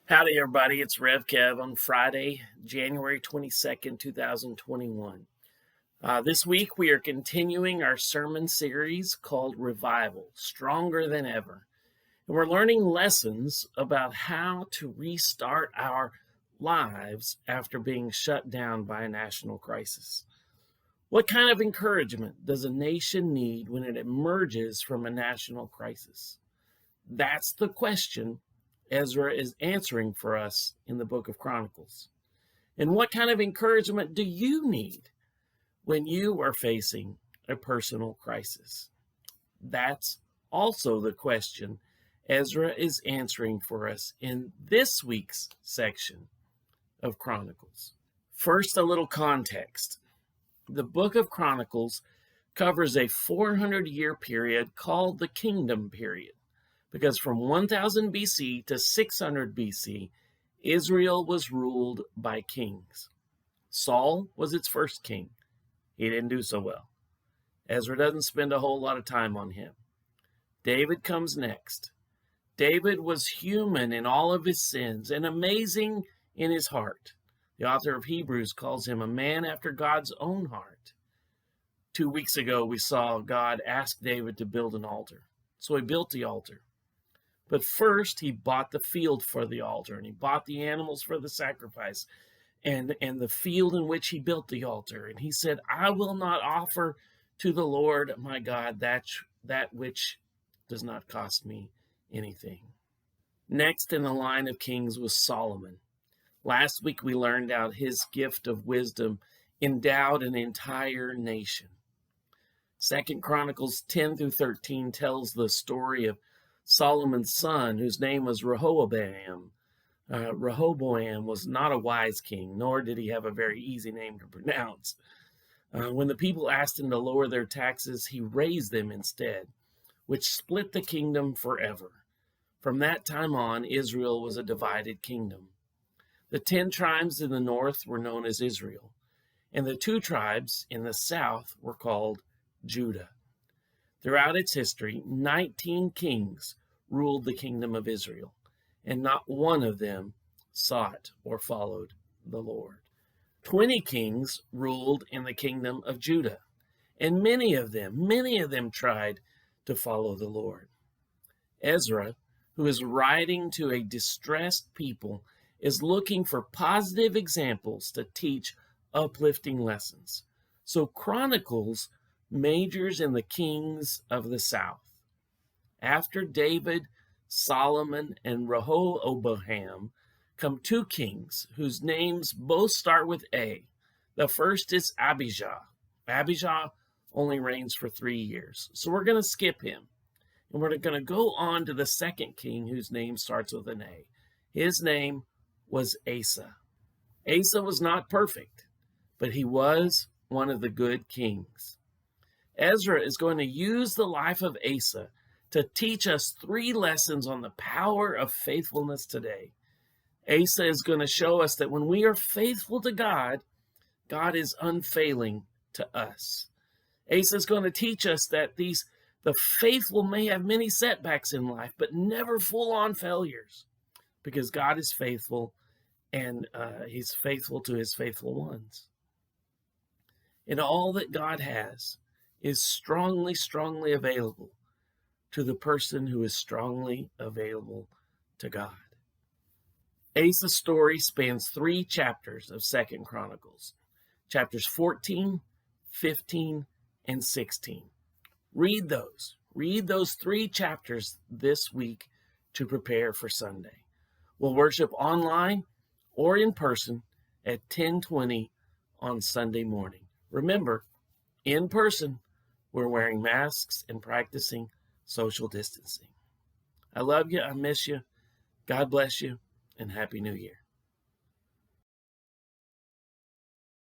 Howdy, everybody. It's Rev Kev on Friday, January 22nd, 2021. This week, we are continuing our sermon series called Revival, Stronger Than Ever. And we're learning lessons about how to restart our lives after being shut down by a national crisis. What kind of encouragement does a nation need when it emerges from a national crisis? That's the question Ezra is answering for us in the book of Chronicles. And what kind of encouragement do you need when you are facing a personal crisis? That's also the question Ezra is answering for us in this week's section of Chronicles. First, a little context. The book of Chronicles covers a 400-year period called the Kingdom Period, because from 1000 BC to 600 BC, Israel was ruled by kings. Saul was its first king. He didn't do so well. Ezra doesn't spend a whole lot of time on him. David comes next. David was human in all of his sins and amazing in his heart. The author of Hebrews calls him a man after God's own heart. 2 weeks ago, we saw God ask David to build an altar. So he built the altar. But first, he bought the field for the altar, and he bought the animals for the sacrifice, and the field in which he built the altar. And he said, I will not offer to the Lord my God that which does not cost me anything. Next in the line of kings was Solomon. Last week, we learned out his gift of wisdom endowed an entire nation. 2 Chronicles 10 through 13 tells the story of Solomon's son, whose name was Rehoboam. Rehoboam was not a wise king, nor did he have a very easy name to pronounce. When the people asked him to lower their taxes, he raised them instead, which split the kingdom forever. From that time on, Israel was a divided kingdom. The 10 tribes in the north were known as Israel, and the 2 tribes in the south were called Judah. Throughout its history, 19 kings ruled the kingdom of Israel, and not one of them sought or followed the Lord. 20 kings ruled in the kingdom of Judah, and many of them tried to follow the Lord. Ezra, who is writing to a distressed people, is looking for positive examples to teach uplifting lessons. So Chronicles majors in the kings of the south. After David, Solomon, and Rehoboam come 2 kings whose names both start with A. The first is Abijah. Abijah only reigns for 3 years, so we're going to skip him. And we're going to go on to the second king whose name starts with an A. His name was Asa. Asa was not perfect, but he was one of the good kings. Ezra is going to use the life of Asa to teach us 3 lessons on the power of faithfulness today. Asa is going to show us that when we are faithful to God, God is unfailing to us. Asa is going to teach us that the faithful may have many setbacks in life, but never full-on failures, because God is faithful, and he's faithful to his faithful ones. And all that God has is strongly, strongly available to the person who is strongly available to God. Asa's story spans 3 chapters of 2 Chronicles, chapters 14, 15, and 16. Read those 3 chapters this week to prepare for Sunday. We'll worship online or in person at 10:20 on Sunday morning. Remember, in person, we're wearing masks and practicing social distancing. I love you. I miss you. God bless you, and Happy New Year.